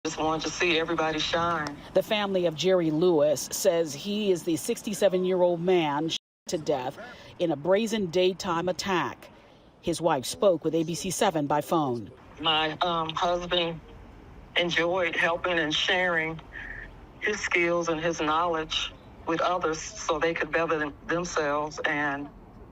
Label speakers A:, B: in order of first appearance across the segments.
A: Just wanted to see everybody shine.
B: The family of Jerry Lewis says he is the 67-year-old man shot to death in a brazen daytime attack. His wife spoke with ABC7 by phone.
A: My husband enjoyed helping and sharing his skills and his knowledge with others so they could better themselves and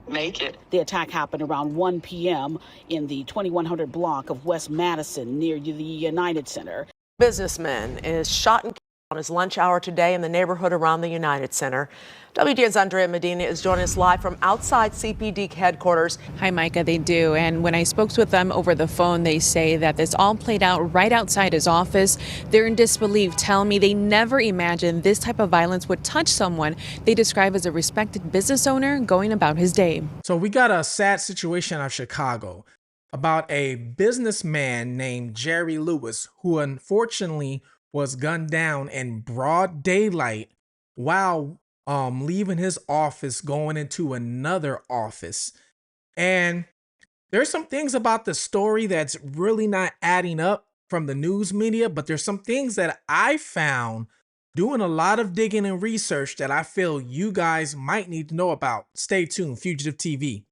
A: make it.
B: The attack happened around 1 p.m. in the 2100 block of West Madison near the United Center.
C: Businessman is shot and killed on his lunch hour today in the neighborhood around the United Center. WGN's Andrea Medina is joining us live from outside CPD headquarters.
D: Hi, Micah. They do. And when I spoke with them over the phone, they say that this all played out right outside his office. They're in disbelief, telling me they never imagined this type of violence would touch someone they describe as a respected business owner going about his day.
E: So we got a sad situation out of Chicago about a businessman named Jerry Lewis, who unfortunately was gunned down in broad daylight while leaving his office, going into another office. And there's some things about the story that's really not adding up from the news media, but there's some things that I found doing a lot of digging and research that I feel you guys might need to know about. Stay tuned, Fugitive TV.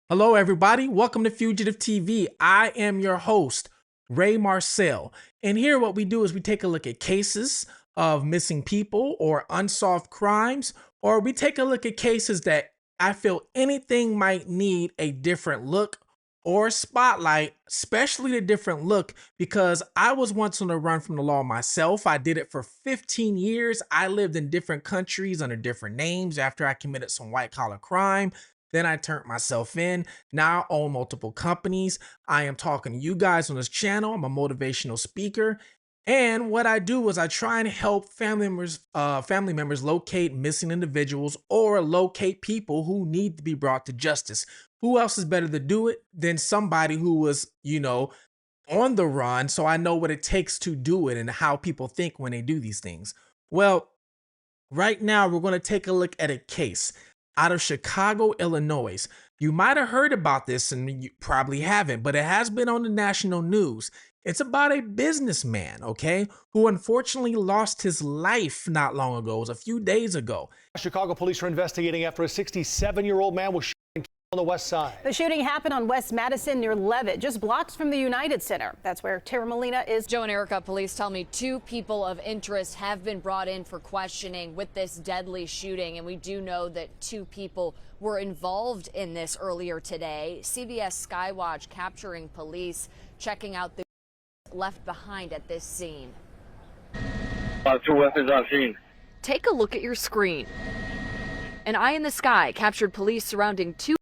E: Hello, everybody. Welcome to Fugitive TV. I am your host, Ray Marcel. And here what we do is we take a look at cases of missing people or unsolved crimes, or we take a look at cases that I feel anything might need a different look or spotlight, especially a different look, because I was once on the run from the law myself. I did it for 15 years. I lived in different countries under different names after I committed some white collar crime. Then I turned myself in. Now I own multiple companies. I am talking to you guys on this channel. I'm a motivational speaker. And what I do is I try and help family members locate missing individuals or locate people who need to be brought to justice. Who else is better to do it than somebody who was, on the run? So I know what it takes to do it and how people think when they do these things. Well, right now we're going to take a look at a case out of Chicago, Illinois. You might have heard about this and you probably haven't, but it has been on the national news. It's about a businessman, okay, who unfortunately lost his life not long ago. It was a few days ago.
F: Chicago police are investigating after a 67-year-old man was shot and killed on the west side.
G: The shooting happened on West Madison near Levitt, just blocks from the United Center. That's where Tara Molina is.
H: Joe and Erica, police tell me 2 people of interest have been brought in for questioning with this deadly shooting. And we do know that 2 people were involved in this earlier today. CBS Skywatch capturing police checking out the left behind at this scene.
I: 2 weapons on scene.
H: Take a look at your screen. An eye in the sky captured police surrounding 2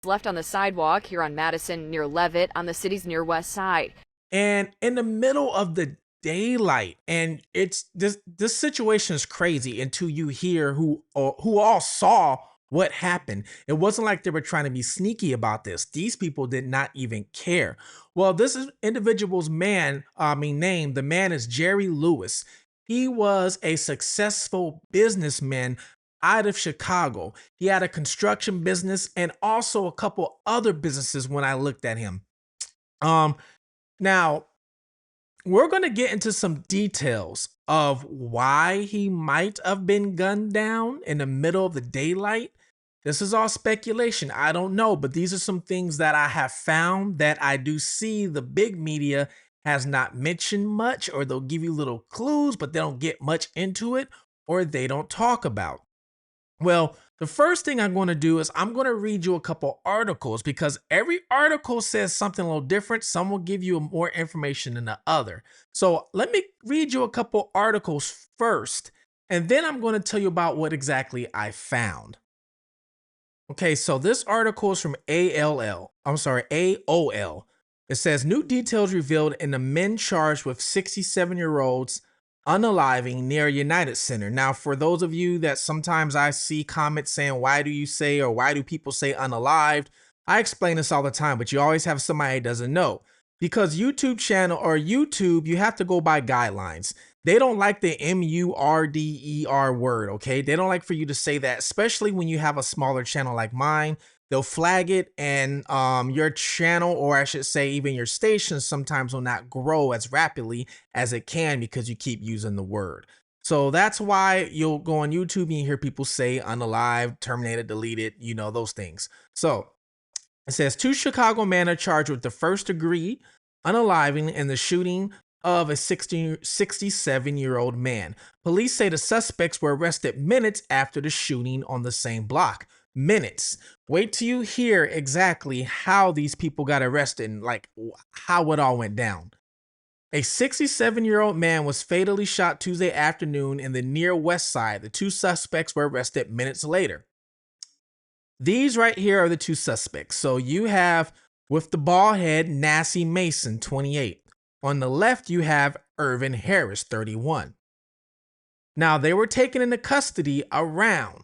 H: left on the sidewalk here on Madison near Levitt on the city's near west side.
E: And in the middle of the daylight, and it's this situation is crazy until you hear who all saw what happened. It wasn't like they were trying to be sneaky about this. These people did not even care. Well, this is individual's name. The man is Jerry Lewis. He was a successful businessman out of Chicago. He had a construction business and also a couple other businesses when I looked at him. Now, we're going to get into some details of why he might have been gunned down in the middle of the daylight. This is all speculation. I don't know, but these are some things that I have found that I do see the big media has not mentioned much, or they'll give you little clues, but they don't get much into it, or they don't talk about. Well, the first thing I'm going to do is I'm going to read you a couple articles, because every article says something a little different. Some will give you more information than the other. So let me read you a couple articles first, and then I'm going to tell you about what exactly I found. Okay, so this article is from AOL. It says new details revealed in the men charged with 67-year-olds unaliving near United Center. Now, for those of you that sometimes I see comments saying, why do people say unalived? I explain this all the time, but you always have somebody that doesn't know. Because YouTube, you have to go by guidelines. They don't like the MURDER word, okay? They don't like for you to say that, especially when you have a smaller channel like mine. they'll flag it, and your channel, or I should say even your station, sometimes will not grow as rapidly as it can because you keep using the word. So that's why you'll go on YouTube and you hear people say unalive, terminated, deleted, you know, those things. So it says 2 Chicago men are charged with the first degree unaliving in the shooting of a 67-year-old man. Police say the suspects were arrested minutes after the shooting on the same block. Minutes. Wait till you hear exactly how these people got arrested and like how it all went down. A 67-year-old man was fatally shot Tuesday afternoon in the near west side. The 2 suspects were arrested minutes later. These right here are the 2 suspects. So you have, with the bald head, Nassie Mason, 28. On the left, you have Irvin Harris, 31. Now, they were taken into custody around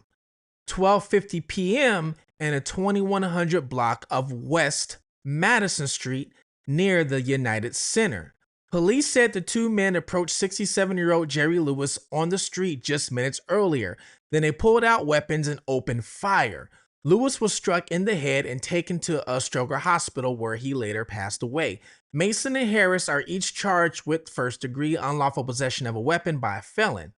E: 12:50 p.m. in a 2100 block of West Madison Street near the United Center. Police said the 2 men approached 67-year-old Jerry Lewis on the street just minutes earlier. Then they pulled out weapons and opened fire. Lewis was struck in the head and taken to a Stroger hospital where he later passed away. Mason and Harris are each charged with first-degree unlawful possession of a weapon by a felon.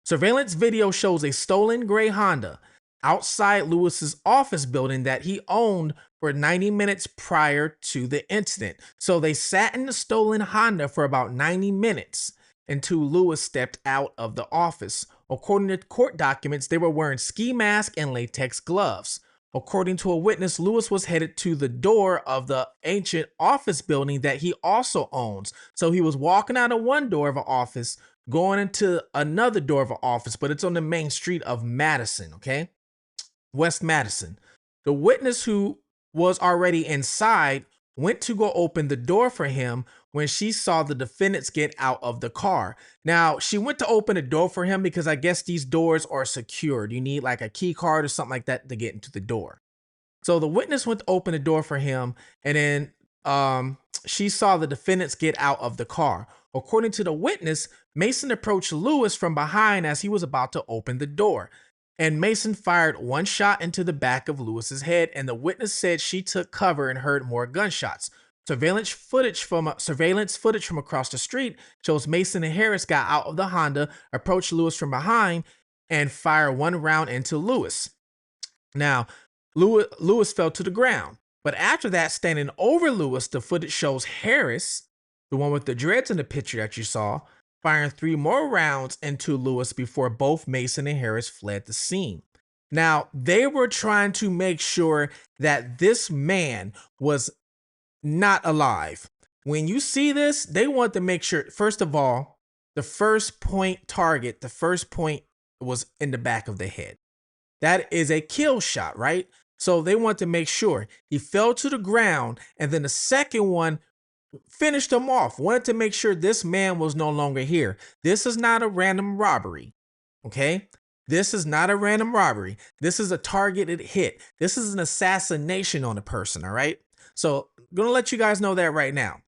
E: Surveillance video shows a stolen gray Honda outside Lewis's office building that he owned for 90 minutes prior to the incident. So they sat in the stolen Honda for about 90 minutes until Lewis stepped out of the office. According to court documents, they were wearing ski masks and latex gloves. According to a witness, Lewis was headed to the door of the ancient office building that he also owns. So he was walking out of one door of an office, going into another door of an office, but it's on the main street of Madison, okay? West Madison. The witness, who was already inside, went to go open the door for him when she saw the defendants get out of the car. Now, she went to open the door for him because I guess these doors are secured. You need like a key card or something like that to get into the door. So the witness went to open the door for him, and then she saw the defendants get out of the car. According to the witness, Mason approached Lewis from behind as he was about to open the door, and Mason fired 1 shot into the back of Lewis's head, and the witness said she took cover and heard more gunshots. Surveillance footage from across the street shows Mason and Harris got out of the Honda, approached Lewis from behind, and fired 1 round into Lewis. Now, Lewis fell to the ground, but after that, standing over Lewis, the footage shows Harris, the one with the dreads in the picture that you saw, firing 3 more rounds into Lewis before both Mason and Harris fled the scene. Now, they were trying to make sure that this man was not alive. When you see this, they want to make sure, first of all, the first point was in the back of the head. That is a kill shot, right? So they want to make sure he fell to the ground, and then the second one finished him off. Wanted to make sure this man was no longer here. This is not a random robbery, okay? This is not a random robbery. This is a targeted hit. This is an assassination on a person, all right? So I'm going to let you guys know that right now.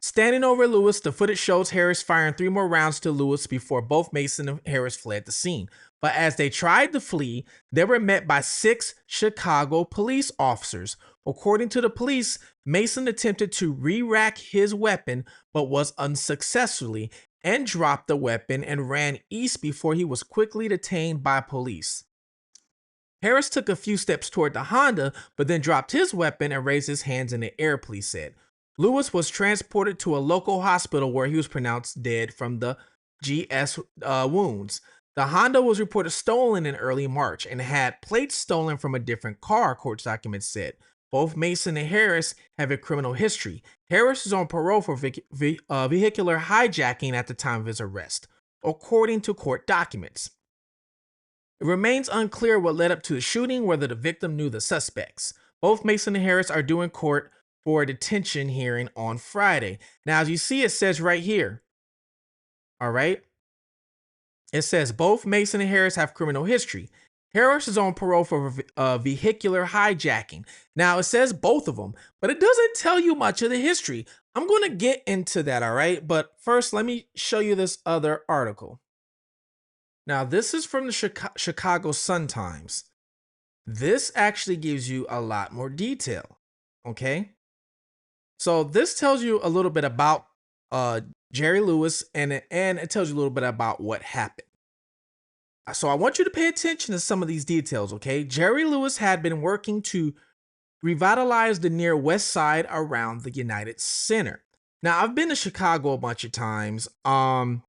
E: Standing over Lewis, the footage shows Harris firing 3 more rounds to Lewis before both Mason and Harris fled the scene. But as they tried to flee, they were met by 6 Chicago police officers. According to the police, Mason attempted to re-rack his weapon, but was unsuccessfully, and dropped the weapon and ran east before he was quickly detained by police. Harris took a few steps toward the Honda, but then dropped his weapon and raised his hands in the air, police said. Lewis was transported to a local hospital where he was pronounced dead from the GS wounds. The Honda was reported stolen in early March and had plates stolen from a different car, court documents said. Both Mason and Harris have a criminal history. Harris is on parole for vehicular hijacking at the time of his arrest, according to court documents. It remains unclear what led up to the shooting, whether the victim knew the suspects. Both Mason and Harris are due in court for a detention hearing on Friday. Now, as you see, it says right here, all right? It says both Mason and Harris have criminal history. Harris is on parole for vehicular hijacking. Now, it says both of them, but it doesn't tell you much of the history. I'm going to get into that, all right? But first, let me show you this other article. Now, this is from the Chicago Sun-Times. This actually gives you a lot more detail. Okay. So this tells you a little bit about Jerry Lewis, and it tells you a little bit about what happened. So I want you to pay attention to some of these details, okay? Jerry Lewis had been working to revitalize the near west side around the United Center. Now, I've been to Chicago a bunch of times. The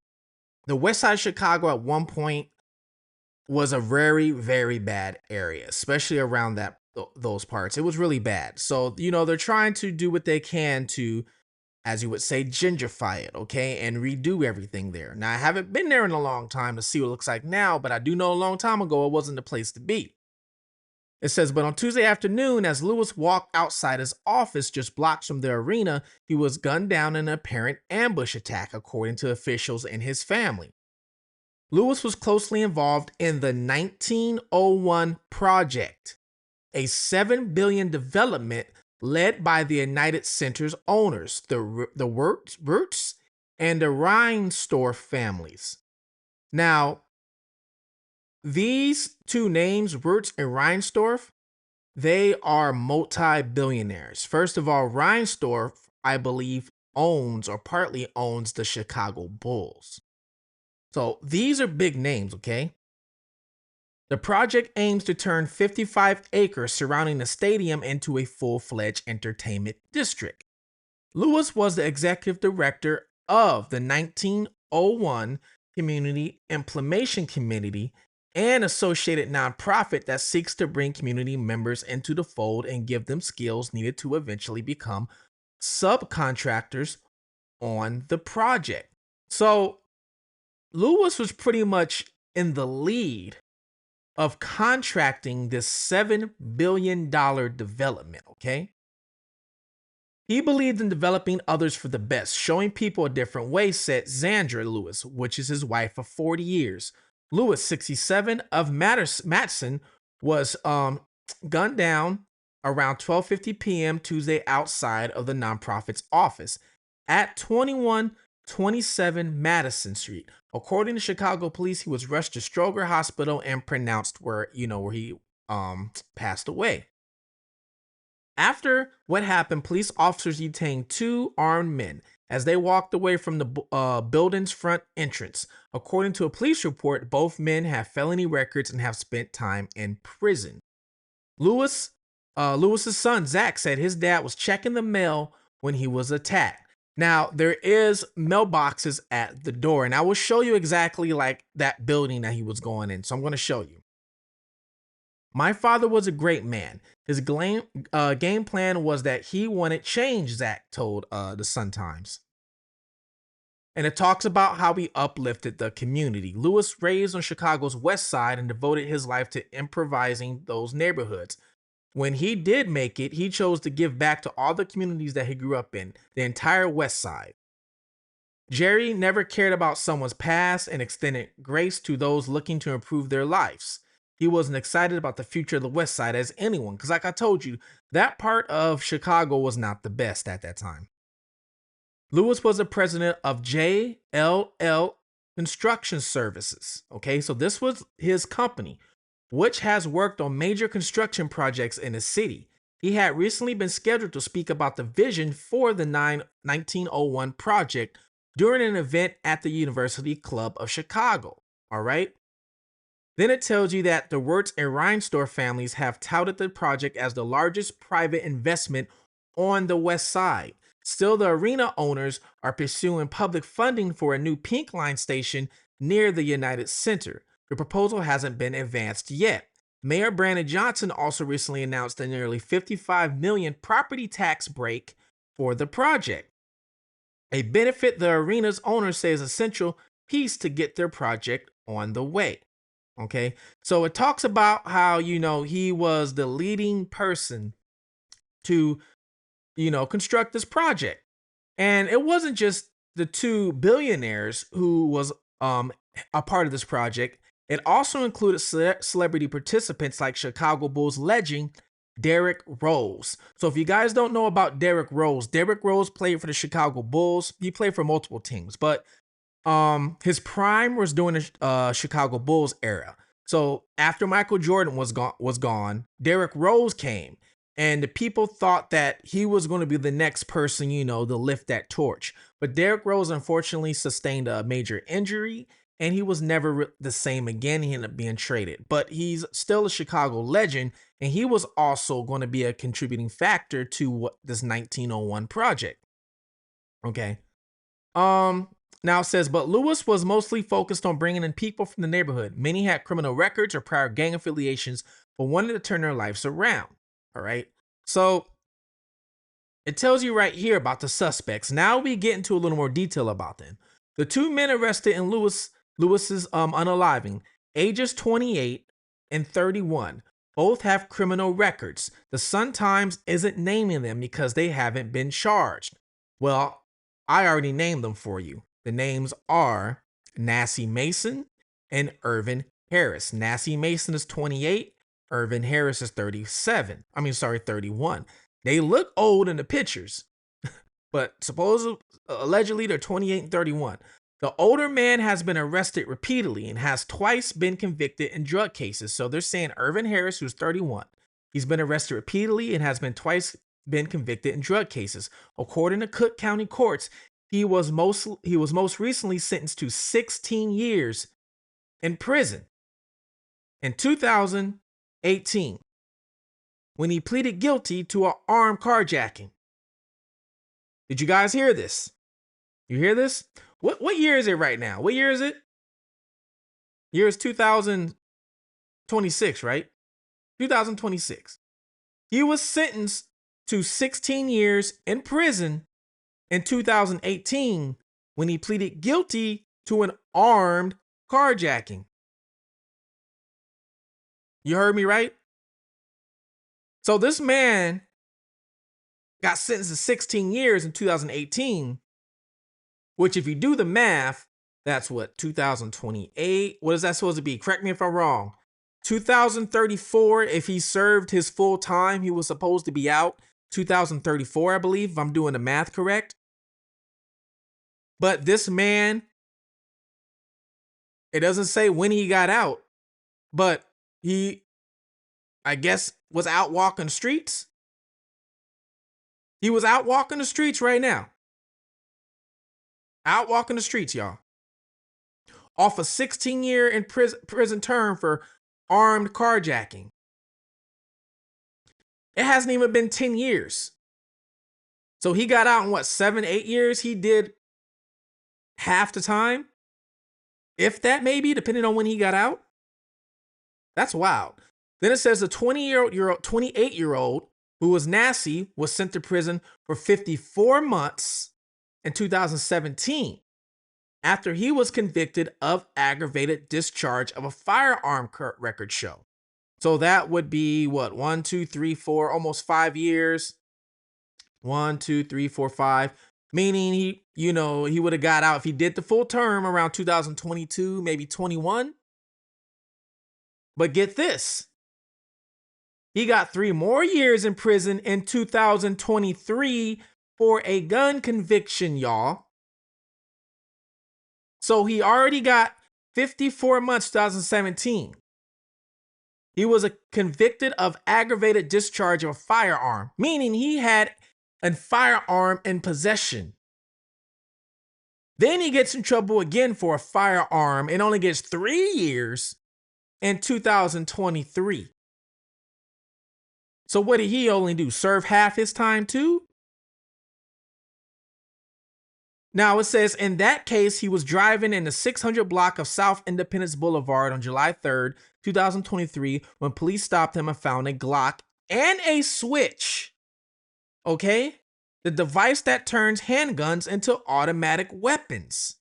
E: west side of Chicago at one point was a very, very bad area, especially around those parts. It was really bad. So, they're trying to do what they can to, as you would say, gentrify it, okay, and redo everything there. Now, I haven't been there in a long time to see what it looks like now, but I do know a long time ago it wasn't the place to be. It says, but on Tuesday afternoon, as Lewis walked outside his office just blocks from the arena, he was gunned down in an apparent ambush attack, according to officials and his family. Lewis was closely involved in the 1901 project, a $7 billion development led by the United Center's owners, the Wirtz and the Reinsdorf families. Now, these two names, Wirtz and Reinsdorf, they are multi-billionaires. First of all, Reinsdorf, I believe, owns or partly owns the Chicago Bulls. So these are big names, okay? The project aims to turn 55 acres surrounding the stadium into a full-fledged entertainment district. Lewis was the executive director of the 1901 Community Implementation Committee, an associated nonprofit that seeks to bring community members into the fold and give them skills needed to eventually become subcontractors on the project. So Lewis was pretty much in the lead of contracting this $7 billion development, okay? He believed in developing others for the best, showing people a different way, said Zandra Lewis, which is his wife of 40 years. Lewis, 67, of Matteson, was gunned down around 12:50 p.m. Tuesday outside of the nonprofit's office at 2127 Madison Street. According to Chicago police, he was rushed to Stroger Hospital and pronounced where he passed away. After what happened, police officers detained two armed men as they walked away from the building's front entrance. According to a police report, both men have felony records and have spent time in prison. Lewis's son, Zach, said his dad was checking the mail when he was attacked. Now, there is mailboxes at the door, and I will show you exactly like that building that he was going in. So I'm going to show you. My father was a great man. His game plan was that he wanted change, Zach told the Sun-Times. And it talks about how he uplifted the community. Lewis raised on Chicago's west side and devoted his life to improvising those neighborhoods. When he did make it, he chose to give back to all the communities that he grew up in, the entire west side. Jerry never cared about someone's past and extended grace to those looking to improve their lives. He wasn't excited about the future of the west side as anyone, because like I told you, that part of Chicago was not the best at that time. Lewis was the president of JLL Construction Services. Okay, so this was his company, which has worked on major construction projects in the city. He had recently been scheduled to speak about the vision for the 1901 project during an event at the University Club of Chicago. All right. Then it tells you that the Wirtz and Reinsdorf families have touted the project as the largest private investment on the west side. Still, the arena owners are pursuing public funding for a new Pink Line station near the United Center. The proposal hasn't been advanced yet. Mayor Brandon Johnson also recently announced a nearly $55 million property tax break for the project, a benefit the arena's owner says is essential piece to get their project on the way. Okay, so it talks about how, he was the leading person to, construct this project. And it wasn't just the two billionaires who was a part of this project. It also included celebrity participants like Chicago Bulls legend Derrick Rose. So if you guys don't know about Derrick Rose played for the Chicago Bulls. He played for multiple teams, but his prime was during the Chicago Bulls era. So after Michael Jordan was gone, Derrick Rose came, and the people thought that he was going to be the next person, you know, to lift that torch. But Derrick Rose unfortunately sustained a major injury, and he was never the same again. He ended up being traded, but he's still a Chicago legend, and he was also going to be a contributing factor to this 1901 project. Okay. Now it says, but Lewis was mostly focused on bringing in people from the neighborhood. Many had criminal records or prior gang affiliations, but wanted to turn their lives around. All right. So it tells you right here about the suspects. Now we get into a little more detail about them. The two men arrested in Lewis's unaliving, ages 28 and 31, both have criminal records. The Sun-Times isn't naming them because they haven't been charged. Well, I already named them for you. The names are Nassie Mason and Irvin Harris. Nassie Mason is 28. Irvin Harris is 31. They look old in the pictures, but allegedly they're 28 and 31. The older man has been arrested repeatedly and has twice been convicted in drug cases. So they're saying Irvin Harris, who's 31, he's been arrested repeatedly and has been twice been convicted in drug cases. According to Cook County courts, he was most recently sentenced to 16 years in prison in 2018 when he pleaded guilty to an armed carjacking. Did you guys hear this? You hear this? What year is it right now? What year is it? Year is 2026, right? 2026. He was sentenced to 16 years in prison in 2018 when he pleaded guilty to an armed carjacking. You heard me right? So this man got sentenced to 16 years in 2018, which if you do the math, that's what, 2028? What is that supposed to be? Correct me if I'm wrong. 2034, if he served his full time, he was supposed to be out 2034, I believe, if I'm doing the math correct. But this man, it doesn't say when he got out, but he, I guess, was out walking the streets. He was out walking the streets right now. Out walking the streets, y'all. Off a 16-year in prison term for armed carjacking. It hasn't even been 10 years. So he got out in what, 7, 8 years? He did half the time. If that, maybe, depending on when he got out. That's wild. Then it says the 28-year-old who was Nassie was sent to prison for 54 months in 2017 after he was convicted of aggravated discharge of a firearm record show. So that would be what, 1, 2, 3, 4, almost 5 years. 1, 2, 3, 4, 5. Meaning he would have got out if he did the full term around 2022, maybe 21. But get this. He got 3 more years in prison in 2023 for a gun conviction, y'all. So he already got 54 months 2017. He was convicted of aggravated discharge of a firearm, meaning he had a firearm in possession. Then he gets in trouble again for a firearm and only gets 3 years in 2023. So what did he only do? Serve half his time too? Now it says in that case, he was driving in the 600 block of South Independence Boulevard on July 3rd, 2023, when police stopped him and found a Glock and a switch. Okay? The device that turns handguns into automatic weapons.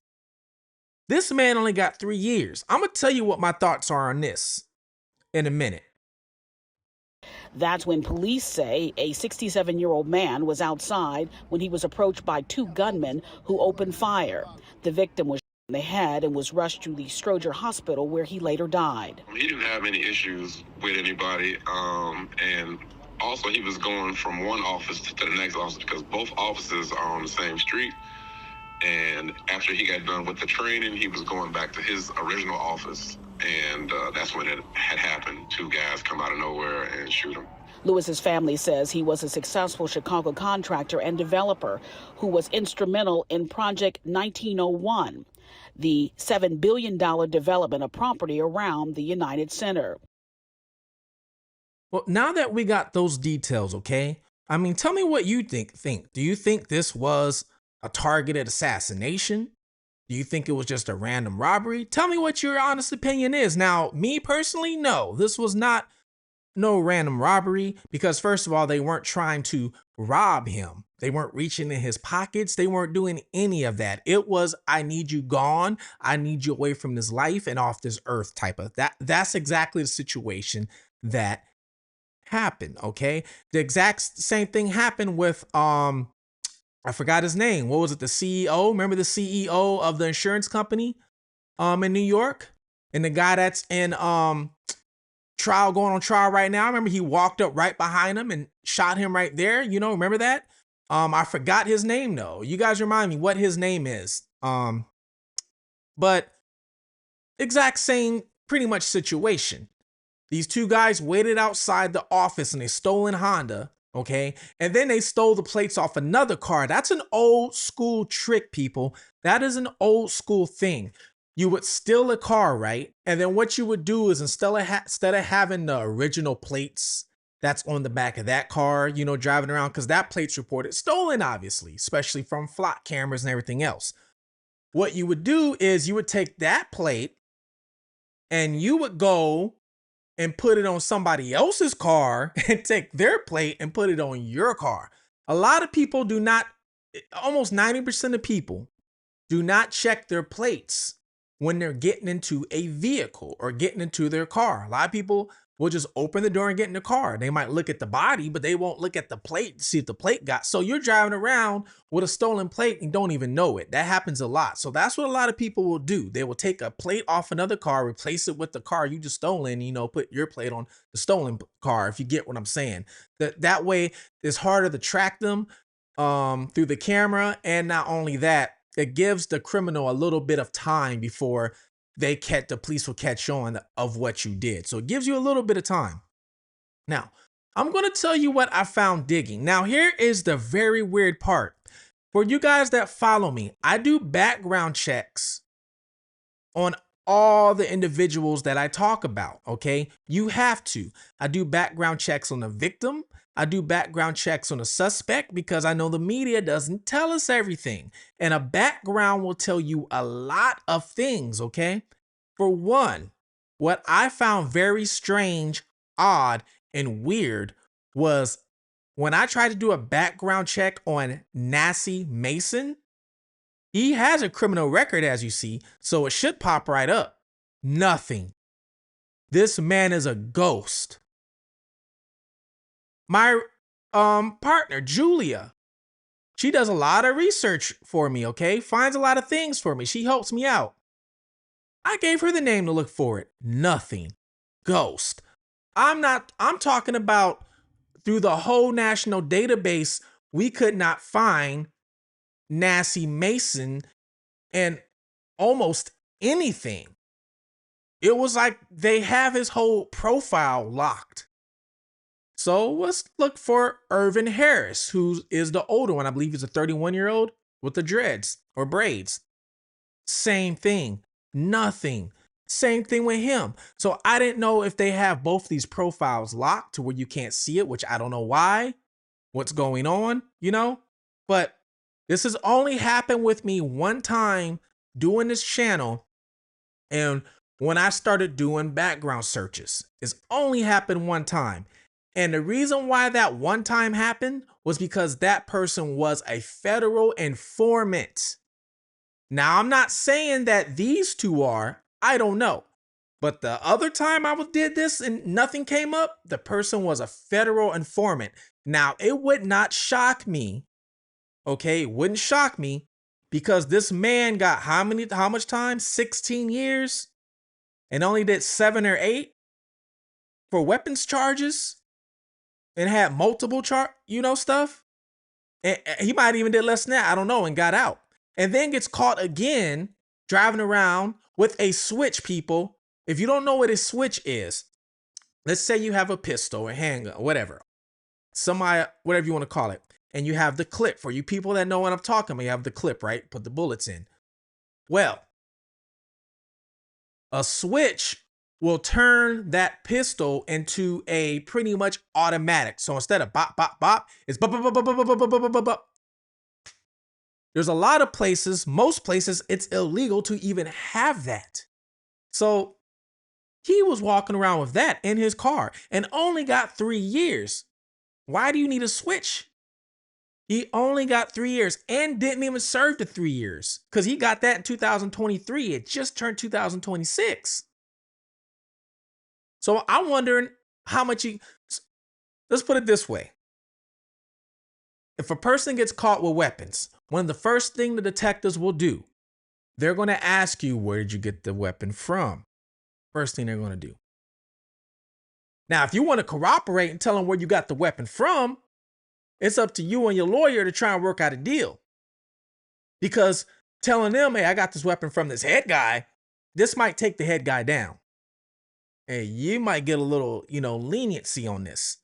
E: This man only got 3 years. I'm going to tell you what my thoughts are on this in a minute.
B: That's when police say a 67-year-old man was outside when he was approached by 2 gunmen who opened fire. The victim was shot in the head and was rushed to the Stroger Hospital, where he later died.
J: He didn't have any issues with anybody, and also he was going from one office to the next office because both offices are on the same street. And after he got done with the training, he was going back to his original office. And that's when it had happened. Two guys come out of nowhere and shoot him.
B: Lewis's family says he was a successful Chicago contractor and developer who was instrumental in Project 1901, the $7 billion development of property around the United Center.
E: Well, now that we got those details, okay? I mean, tell me what you think. Do you think this was a targeted assassination? Do you think it was just a random robbery? Tell me what your honest opinion is. Now, me personally, no, this was not no random robbery because first of all, they weren't trying to rob him. They weren't reaching in his pockets. They weren't doing any of that. It was, I need you gone. I need you away from this life and off this earth type of that. That's exactly the situation that happened. Okay. The exact same thing happened with, I forgot his name. What was it? The CEO? Remember the CEO of the insurance company in New York? And the guy that's in going on trial right now. I remember he walked up right behind him and shot him right there. You know, remember that? I forgot his name though. You guys remind me what his name is. But exact same pretty much situation. These two guys waited outside the office in a stolen Honda. Okay. And then they stole the plates off another car. That's an old school trick, people. That is an old school thing. You would steal a car, right? And then what you would do is instead of having the original plates that's on the back of that car, you know, driving around, because that plate's reported stolen, obviously, especially from flock cameras and everything else. What you would do is you would take that plate and you would go and put it on somebody else's car and take their plate and put it on your car. A lot of people do not, almost 90% of people do not check their plates when they're getting into a vehicle or getting into their car. A lot of people will just open the door and get in the car. They might look at the body, but they won't look at the plate to see if the plate got. So you're driving around with a stolen plate and don't even know it. That happens a lot. So that's what a lot of people will do. They will take a plate off another car, replace it with the car you just stolen, you know, put your plate on the stolen car, if you get what I'm saying. That way it's harder to track them through the camera. And not only that, it gives the criminal a little bit of time before the police will catch on of what you did. So it gives you a little bit of time. Now, I'm going to tell you what I found digging. Now, here is the very weird part. For you guys that follow me, I do background checks on all the individuals that I talk about, okay? You have to. I do background checks on the victim. I do background checks on a suspect because I know the media doesn't tell us everything. And a background will tell you a lot of things, okay? For one, what I found very strange, odd, and weird was when I tried to do a background check on Nassie Mason, he has a criminal record, as you see, so it should pop right up. Nothing. This man is a ghost. My partner, Julia, she does a lot of research for me, okay? Finds a lot of things for me. She helps me out. I gave her the name to look for it. Nothing. Ghost. I'm talking about through the whole national database, we could not find Nassie Mason and almost anything. It was like they have his whole profile locked. So let's look for Irvin Harris, who is the older one. I believe he's a 31-year-old with the dreads or braids. Same thing. Nothing. Same thing with him. So I didn't know if they have both these profiles locked to where you can't see it, which I don't know why, what's going on, you know? But this has only happened with me one time doing this channel. And when I started doing background searches, it's only happened one time. And the reason why that one time happened was because that person was a federal informant. Now, I'm not saying that these two are, I don't know. But the other time I did this and nothing came up, the person was a federal informant. Now, it would not shock me, okay? It wouldn't shock me because this man got how much time? 16 years and only did 7 or 8 for weapons charges and had multiple stuff. And he might even did less than that, I don't know, and got out. And then gets caught again driving around with a switch, people, If you don't know what a switch is, let's say you have a pistol, a handgun, whatever, whatever you want to call it, and you have the clip. For you people that know what I'm talking about, you have the clip, right? Put the bullets in. Well, a switch will turn that pistol into a pretty much automatic. So instead of bop, bop, bop, it's bop, bop, bop, bop, bop, bop, bop, bop, bop, bop. There's a lot of places, most places, it's illegal to even have that. So he was walking around with that in his car and only got 3 years. Why do you need a switch? He only got 3 years and didn't even serve the 3 years because he got that in 2023. It just turned 2026. So I'm wondering how much let's put it this way. If a person gets caught with weapons, one of the first things the detectives will do, they're going to ask you, where did you get the weapon from? First thing they're going to do. Now, if you want to corroborate and tell them where you got the weapon from, it's up to you and your lawyer to try and work out a deal. Because telling them, hey, I got this weapon from this head guy, this might take the head guy down. Hey, you might get a little, leniency on this.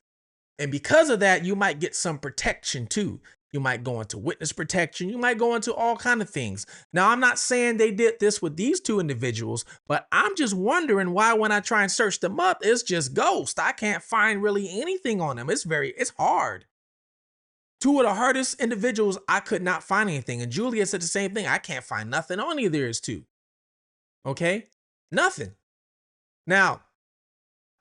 E: And because of that, you might get some protection too. You might go into witness protection. You might go into all kinds of things. Now, I'm not saying they did this with these two individuals, but I'm just wondering why when I try and search them up, it's just ghost. I can't find really anything on them. It's hard. Two of the hardest individuals, I could not find anything. And Julia said the same thing. I can't find nothing on either of these two. Okay? Nothing. Now,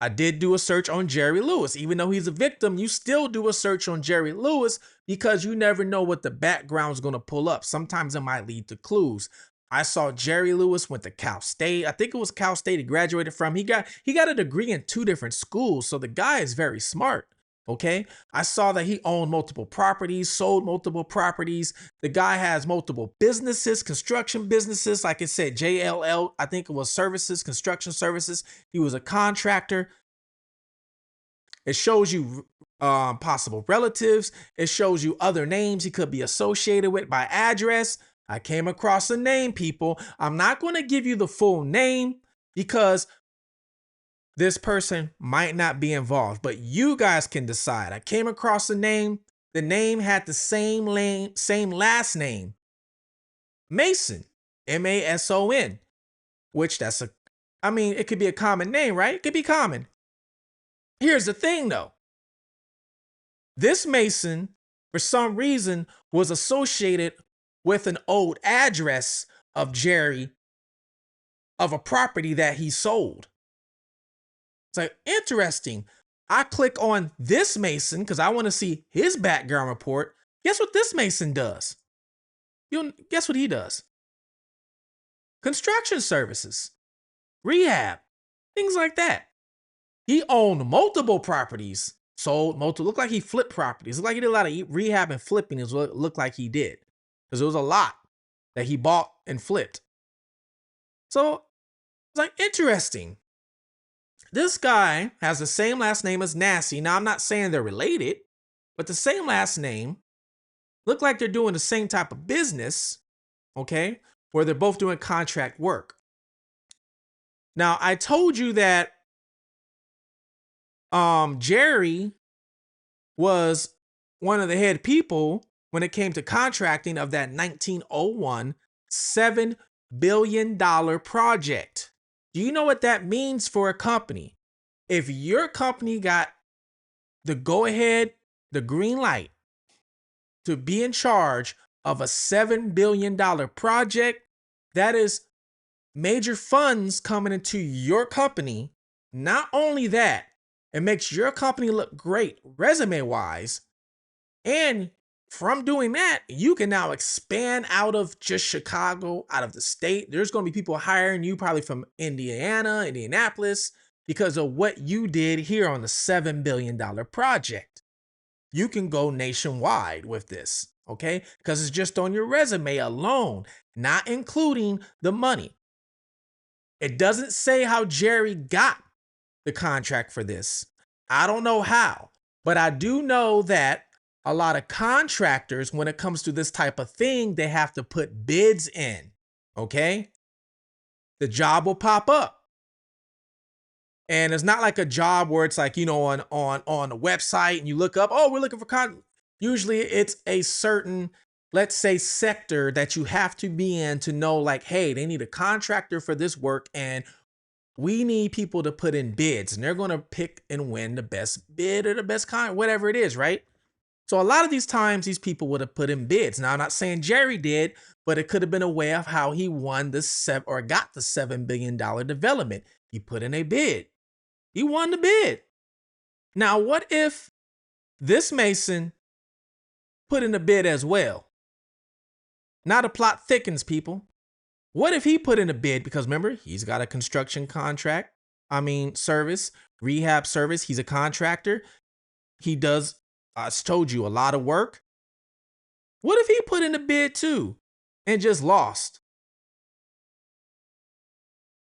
E: I did do a search on Jerry Lewis. Even though he's a victim, you still do a search on Jerry Lewis because you never know what the background is going to pull up. Sometimes it might lead to clues. I saw Jerry Lewis went to Cal State. I think it was Cal State he graduated from. He got a degree in 2 different schools, so the guy is very smart. Okay, I saw that he owned multiple properties, sold multiple properties. The guy has multiple businesses, construction businesses. Like I said, JLL, I think it was services, construction services. He was a contractor. It shows you possible relatives. It shows you other names he could be associated with by address. I came across a name, people. I'm not going to give you the full name because this person might not be involved, but you guys can decide. I came across a name. The name had the same last name, Mason, Mason, which it could be a common name, right? It could be common. Here's the thing though. This Mason, for some reason, was associated with an old address of Jerry of a property that he sold. It's like, interesting. I click on this Mason because I want to see his background report. Guess what this Mason does? Guess what he does? Construction services, rehab, things like that. He owned multiple properties, sold multiple, looked like he flipped properties. Looked like he did a lot of rehab and flipping is what it looked like he did. Because there was a lot that he bought and flipped. So it's like, interesting. This guy has the same last name as Nassie. Now, I'm not saying they're related, but the same last name. Look like they're doing the same type of business, okay, where they're both doing contract work. Now, I told you that Jerry was one of the head people when it came to contracting of that 1901 $7 billion project. Do you know what that means for a company? If your company got the go-ahead, the green light to be in charge of a $7 billion project, that is major funds coming into your company. Not only that, it makes your company look great resume-wise. And from doing that, you can now expand out of just Chicago, out of the state. There's going to be people hiring you probably from Indiana, Indianapolis, because of what you did here on the $7 billion project. You can go nationwide with this, okay? Because it's just on your resume alone, not including the money. It doesn't say how Jerry got the contract for this. I don't know how, but I do know that a lot of contractors, when it comes to this type of thing, they have to put bids in, okay? The job will pop up. And it's not like a job where it's like, you know, on a website and you look up, oh, we're looking for usually it's a certain, let's say, sector that you have to be in to know, like, hey, they need a contractor for this work and we need people to put in bids, and they're going to pick and win the best bid or the best whatever it is, right? So a lot of these times these people would have put in bids. Now, I'm not saying Jerry did, but it could have been a way of how he won got the $7 billion development. He put in a bid. He won the bid. Now, what if this Mason put in a bid as well? Now the plot thickens, people. What if he put in a bid? Because remember, he's got a construction contract. Service, rehab service. He's a contractor. He does, I told you, a lot of work. What if he put in a bid too and just lost?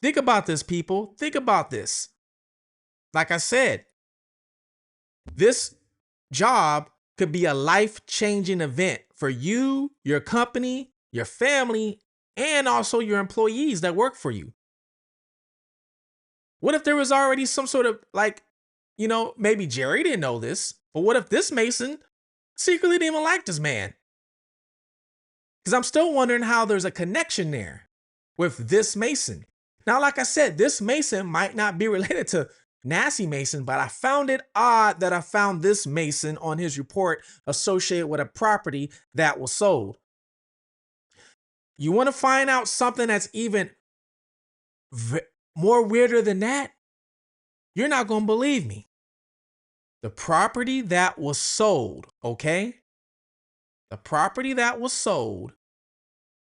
E: Think about this, people. Think about this. Like I said, this job could be a life-changing event for you, your company, your family, and also your employees that work for you. What if there was already some sort of, like, you know, maybe Jerry didn't know this, but what if this Mason secretly didn't even like this man? Because I'm still wondering how there's a connection there with this Mason. Now, like I said, this Mason might not be related to Nasty Mason, but I found it odd that I found this Mason on his report associated with a property that was sold. You want to find out something that's even more weirder than that? You're not going to believe me. The property that was sold, okay? The property that was sold,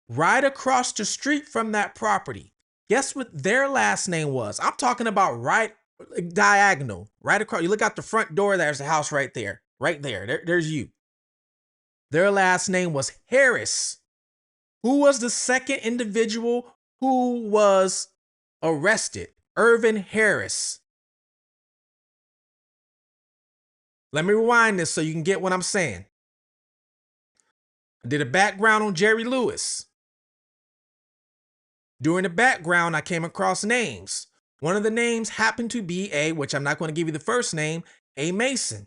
E: right across the street from that property. Guess what their last name was? I'm talking about right diagonal, right across. You look out the front door, there's the house right there. Right there. There's you. Their last name was Harris. Who was the second individual who was arrested? Irvin Harris. Let me rewind this so you can get what I'm saying. I did a background on Jerry Lewis. During the background, I came across names. One of the names happened to be which I'm not going to give you the first name, a Mason.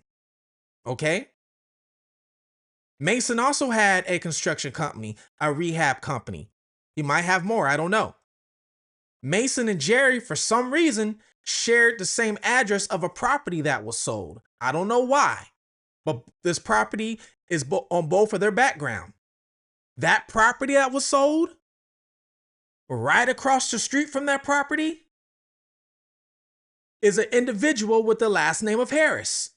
E: Okay? Mason also had a construction company, a rehab company. He might have more, I don't know. Mason and Jerry, for some reason, shared the same address of a property that was sold. I don't know why, but this property is on both of their background. That property that was sold, right across the street from that property, is an individual with the last name of Harris,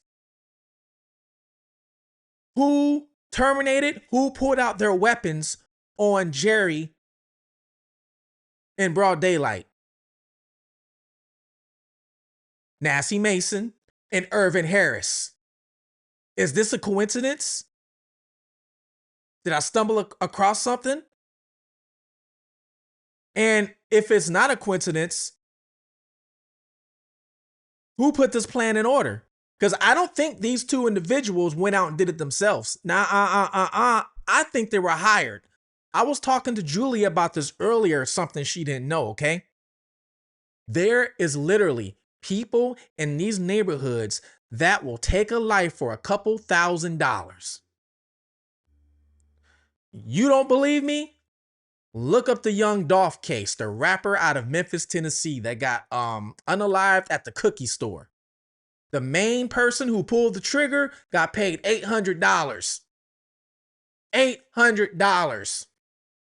E: who pulled out their weapons on Jerry in broad daylight. Nasty Mason and Irvin Harris. Is this a coincidence? Did I stumble across something? And if it's not a coincidence, who put this plan in order? Because I don't think these two individuals went out and did it themselves. I think they were hired. I was talking to Julie about this earlier, something she didn't know, okay? There is literally people in these neighborhoods that will take a life for a couple $1,000s. You don't believe me? Look up the Young Dolph case, the rapper out of Memphis, Tennessee that got unalived at the cookie store. The main person who pulled the trigger got paid $800. $800.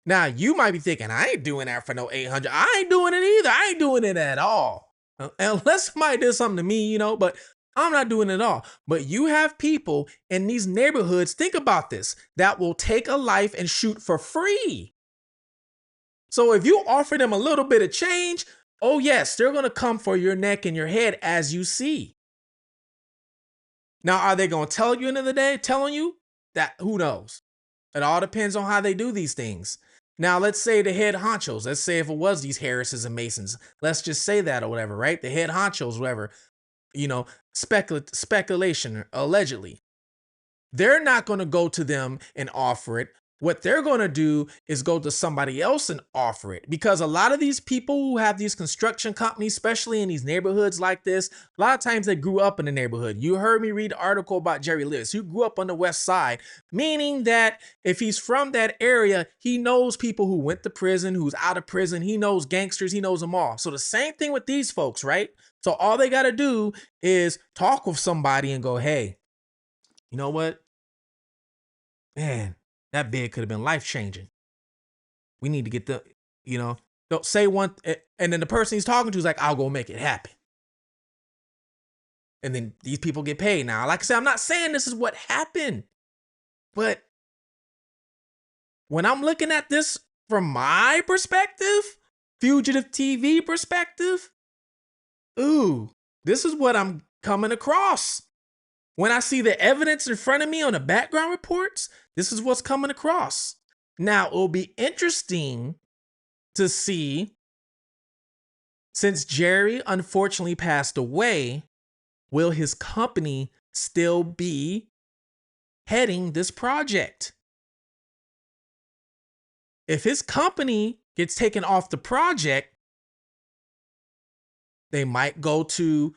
E: Now, you might be thinking, I ain't doing that for no $800. I ain't doing it either. I ain't doing it at all. Unless somebody did something to me, you know, but I'm not doing it at all. But you have people in these neighborhoods, think about this, that will take a life and shoot for free. So if you offer them a little bit of change, oh yes, they're going to come for your neck and your head, as you see. Now, are they going to tell you end of the day, telling you that? Who knows? It all depends on how they do these things. Now, let's say the head honchos, let's say if it was these Harrises and Masons, let's just say that or whatever, right? The head honchos, whatever, you know, speculation, allegedly. They're not going to go to them and offer it. what they're going to do is go to somebody else and offer it, because a lot of these people who have these construction companies, especially in these neighborhoods like this, a lot of times they grew up in the neighborhood. You heard me read an article about Jerry Lewis. He grew up on the West Side, meaning that if he's from that area, he knows people who went to prison, who's out of prison. He knows gangsters. He knows them all. So the same thing with these folks, right? So all they got to do is talk with somebody and go, hey, you know what? Man, that bid could have been life-changing. We need to get the, don't say one, and then the person he's talking to is like, I'll go make it happen. And then these people get paid. Now, like I said, I'm not saying this is what happened, but when I'm looking at this from my perspective, Fugitive TV perspective, ooh, this is what I'm coming across. When I see the evidence in front of me on the background reports, this is what's coming across. Now, it'll be interesting to see, since Jerry unfortunately passed away, will his company still be heading this project? If his company gets taken off the project, they might go to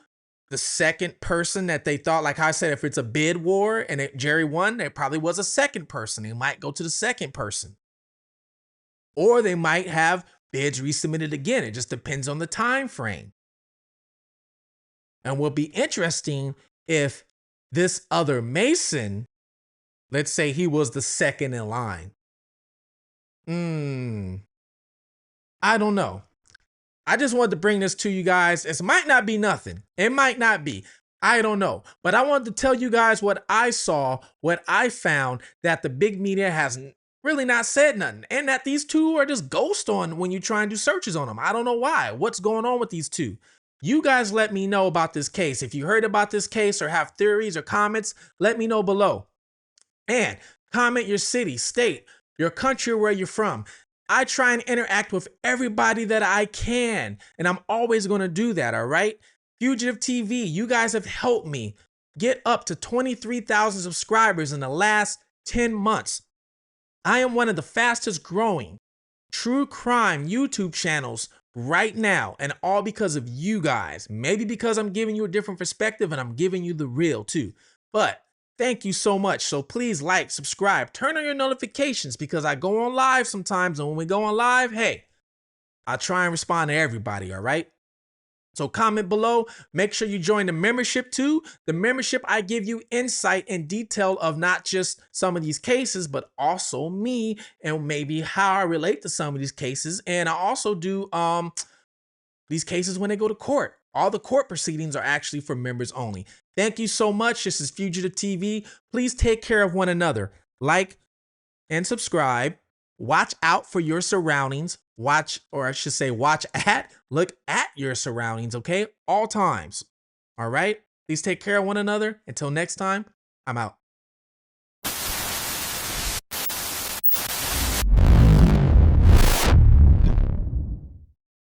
E: the second person that they thought, like I said, if it's a bid war and Jerry won, there probably was a second person. They might go to the second person. Or they might have bids resubmitted again. It just depends on the time frame. And will be interesting if this other Mason, let's say he was the second in line. I don't know. I just wanted to bring this to you guys. It might not be nothing. It might not be. I don't know. But I wanted to tell you guys what I saw, what I found, that the big media has really not said nothing. And that these two are just ghost on when you try and do searches on them. I don't know why. What's going on with these two? You guys let me know about this case. If you heard about this case or have theories or comments, let me know below. And comment your city, state, your country, where you're from. I try and interact with everybody that I can, and I'm always going to do that, all right? Fugitive TV, you guys have helped me get up to 23,000 subscribers in the last 10 months. I am one of the fastest growing true crime YouTube channels right now, and all because of you guys. Maybe because I'm giving you a different perspective and I'm giving you the real too. But thank you so much. So please like, subscribe, turn on your notifications, because I go on live sometimes. And when we go on live, hey, I try and respond to everybody, all right? So comment below. Make sure you join the membership too. The membership, I give you insight and detail of not just some of these cases, but also me and maybe how I relate to some of these cases. And I also do these cases when they go to court. All the court proceedings are actually for members only. Thank you so much. This is Fugitive TV. Please take care of one another. Like and subscribe. Watch out for your surroundings. Watch at, look at your surroundings, okay? All times. All right? Please take care of one another. Until next time, I'm out.